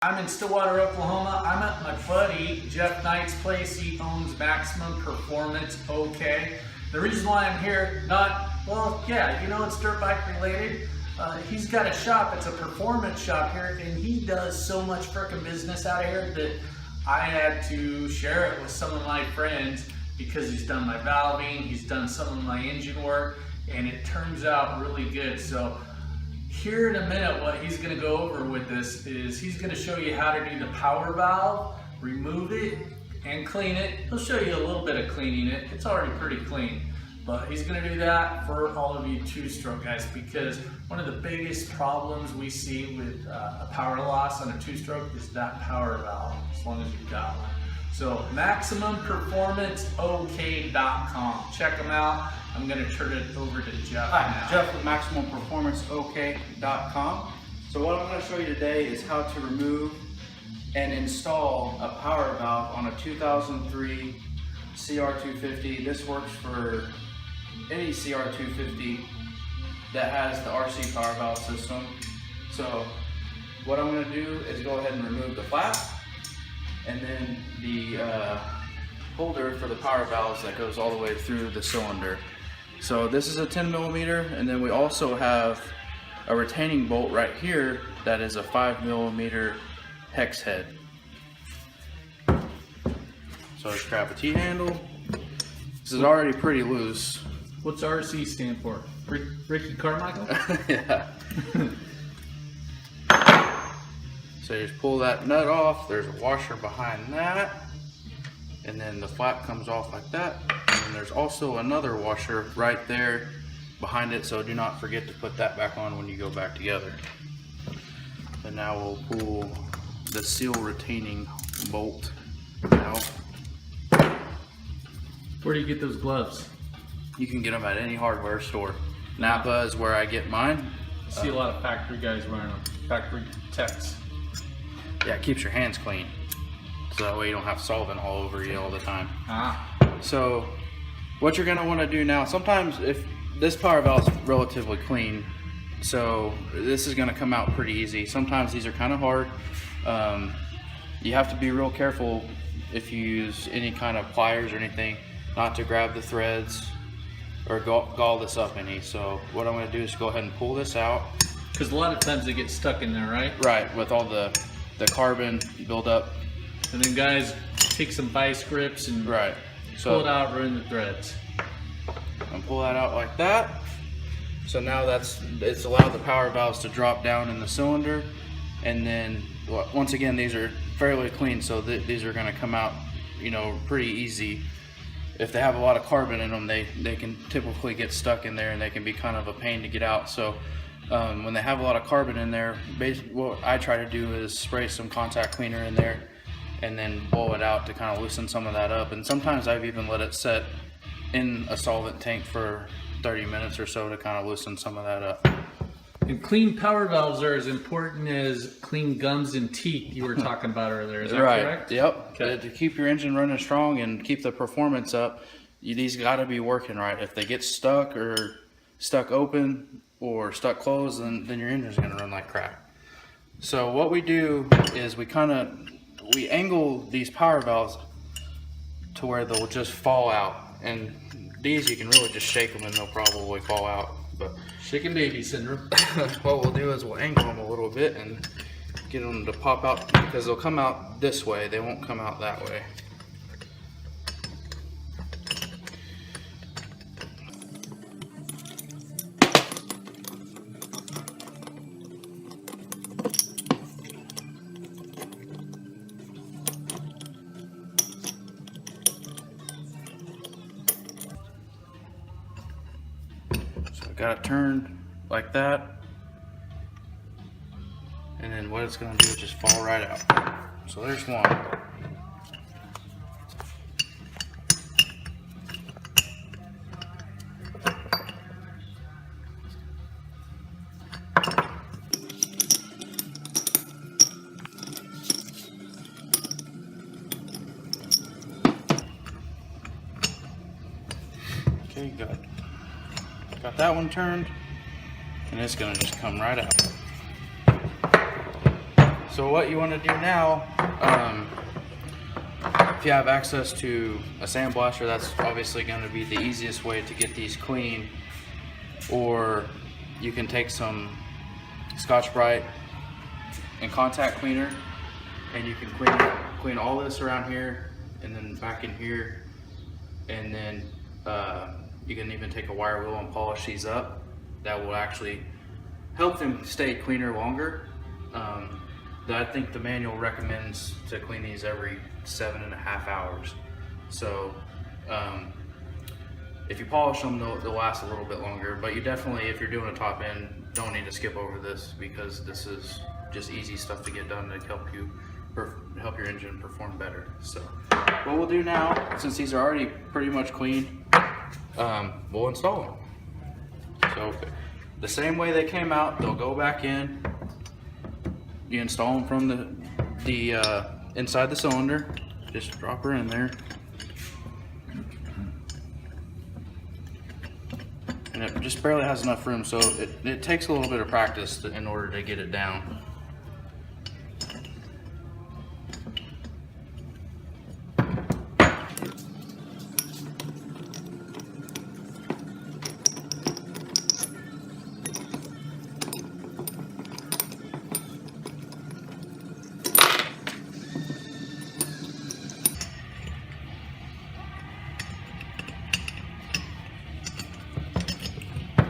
I'm in Stillwater, Oklahoma. I'm at my buddy Jeff Knight's place. He owns Maximum Performance OK. The reason why I'm here, it's dirt bike related. He's got a shop, it's a performance shop here, and he does so much frickin' business out here that I had to share it with some of my friends because he's done my valving, he's done some of my engine work, and it turns out really good. So here in a minute, what he's going to go over with this is he's going to show you how to do the power valve, remove it, and clean it. He'll show you a little bit of cleaning it. It's already pretty clean, but he's going to do that for all of you two-stroke guys, because one of the biggest problems we see with a power loss on a two-stroke is that power valve, as long as you've got one. So MaximumPerformanceOK.com. Check them out. I'm going to turn it over to Jeff now. Jeff with MaximumPerformanceOK.com. So what I'm going to show you today is how to remove and install a power valve on a 2003 CR250. This works for any CR250 that has the RC power valve system. So what I'm going to do is go ahead and remove the flap and then the holder for the power valves that goes all the way through the cylinder. So this is a 10 millimeter, and then we also have a retaining bolt right here that is a 5 millimeter hex head. So just grab a T-handle. This is already pretty loose. What's RC stand for? Ricky Carmichael? Yeah. So you just pull that nut off. There's a washer behind that, and then the flap comes off like that. And there's also another washer right there behind it, so do not forget to put that back on when you go back together. And now we'll pull the seal retaining bolt out. Where do you get those gloves? You can get them at any hardware store. Napa is where I get mine. I see a lot of factory guys wearing them, factory techs. Yeah, it keeps your hands clean, so that way you don't have solvent all over you all the time. So what you're going to want to do now, sometimes if this power valve is relatively clean, so this is going to come out pretty easy. Sometimes these are kind of hard. You have to be real careful if you use any kind of pliers or anything, not to grab the threads or gall this up any. So what I'm going to do is go ahead and pull this out. Because a lot of times they get stuck in there, right? Right, with all the carbon buildup. And then guys take some vice grips and so pull it out, ruin the threads. And pull that out like that. So now it's allowed the power valves to drop down in the cylinder. And then once again, these are fairly clean, so these are going to come out, pretty easy. If they have a lot of carbon in them, they can typically get stuck in there, and they can be kind of a pain to get out. So when they have a lot of carbon in there, basically what I try to do is spray some contact cleaner in there and then blow it out to kind of loosen some of that up. And sometimes I've even let it set in a solvent tank for 30 minutes or so to kind of loosen some of that up. And clean power valves are as important as clean gums and teeth you were talking about earlier. Is that correct? Yep. Okay. To keep your engine running strong and keep the performance up, these got to be working right. If they get stuck or stuck open or stuck closed, then your engine's going to run like crap. So what we do is we angle these power valves to where they'll just fall out. And these you can really just shake them and they'll probably fall out. But shaking baby syndrome. What we'll do is we'll angle them a little bit and get them to pop out, because they'll come out this way. They won't come out that way. Got it turned like that, and then what it's going to do is just fall right out. So there's one. Okay, good. Got that one turned, and it's gonna just come right out. So what you want to do now, if you have access to a sandblaster, that's obviously going to be the easiest way to get these clean. Or you can take some Scotch-Brite and contact cleaner, and you can clean all this around here and then back in here, and then you can even take a wire wheel and polish these up. That will actually help them stay cleaner longer. I think the manual recommends to clean these every 7.5 hours. So if you polish them, they'll last a little bit longer, but you definitely, if you're doing a top end, don't need to skip over this, because this is just easy stuff to get done to help your engine perform better. So what we'll do now, since these are already pretty much clean, we'll install them. So the same way they came out, they'll go back in. You install them from the inside the cylinder. Just drop her in there. And it just barely has enough room, so it takes a little bit of practice in order to get it down.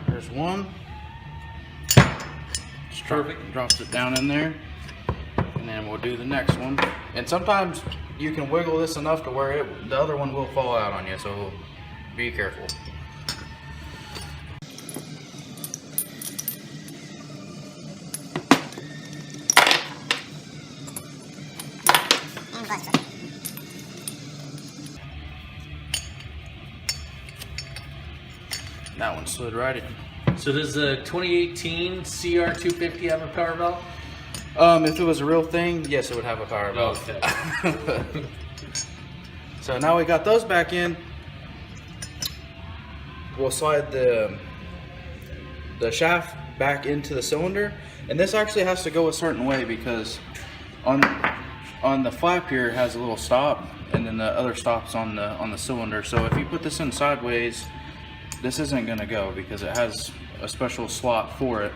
There's one. Perfect. Drops it down in there, and then we'll do the next one. And sometimes you can wiggle this enough to where the other one will fall out on you, so be careful. That one slid right in. So does the 2018 CR250 have a power valve? If it was a real thing, yes, it would have a power valve. Okay. So now we got those back in. We'll slide the shaft back into the cylinder, and this actually has to go a certain way, because on the flap here it has a little stop, and then the other stop's on the cylinder. So if you put this in sideways, this isn't going to go, because it has a special slot for it.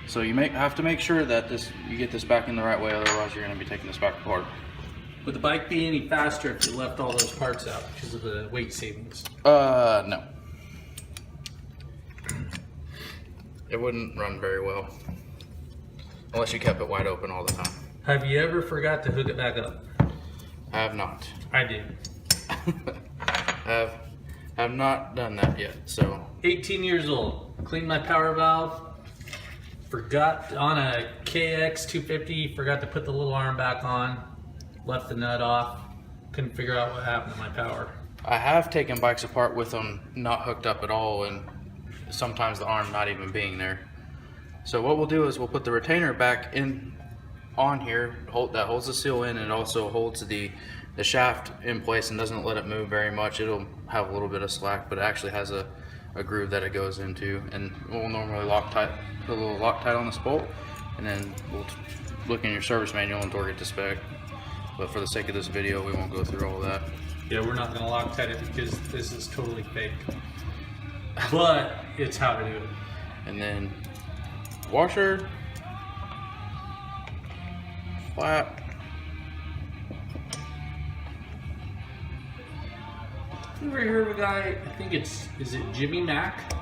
So you have to make sure that you get this back in the right way, otherwise you're going to be taking this back apart. Would the bike be any faster if you left all those parts out because of the weight savings? No. It wouldn't run very well, unless you kept it wide open all the time. Have you ever forgot to hook it back up? I have not. I did. I've not done that yet, so. 18 years old, cleaned my power valve, forgot on a KX250, forgot to put the little arm back on, left the nut off, couldn't figure out what happened to my power. I have taken bikes apart with them not hooked up at all, and sometimes the arm not even being there. So what we'll do is we'll put the retainer back in on here, that holds the seal in, and it also holds the shaft in place and doesn't let it move very much. It'll have a little bit of slack, but it actually has a groove that it goes into, and we'll normally put a little Loctite on this bolt, and then we'll look in your service manual and torque it to spec. But for the sake of this video, we won't go through all that. Yeah, we're not going to Loctite it because this is totally fake, but it's how to do it. And then washer, flap, You ever heard of a guy, I think is it Jimmy Mack?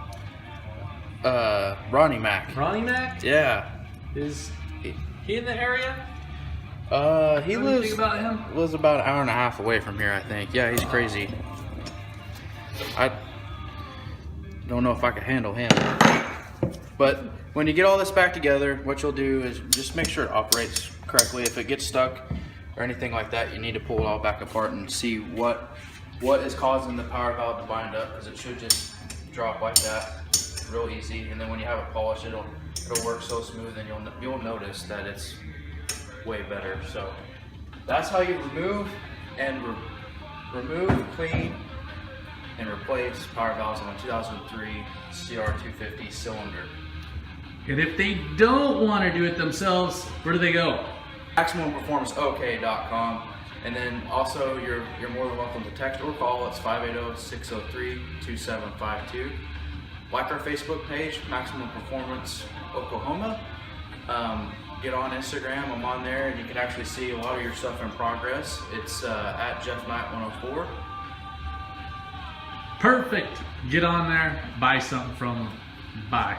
Ronnie Mack. Ronnie Mack? Yeah. Is he in the area? He What do you think about him? lives about an hour and a half away from here, I think. Yeah, he's crazy. I don't know if I could handle him. But when you get all this back together, what you'll do is just make sure it operates correctly. If it gets stuck or anything like that, you need to pull it all back apart and see what is causing the power valve to bind up, because it should just drop like that real easy. And then when you have it polished, it'll work so smooth, and you'll notice that it's way better. So that's how you remove, clean, and replace power valves on a 2003 CR250 cylinder. And if they don't want to do it themselves, where do they go? MaximumPerformanceOK.com. And then also you're more than welcome to text or call. It's 580-603-2752. Like our Facebook page, Maximum Performance Oklahoma. Get on Instagram, I'm on there, and you can actually see a lot of your stuff in progress. It's at JeffKnight104. Perfect. Get on there, buy something from them. Bye.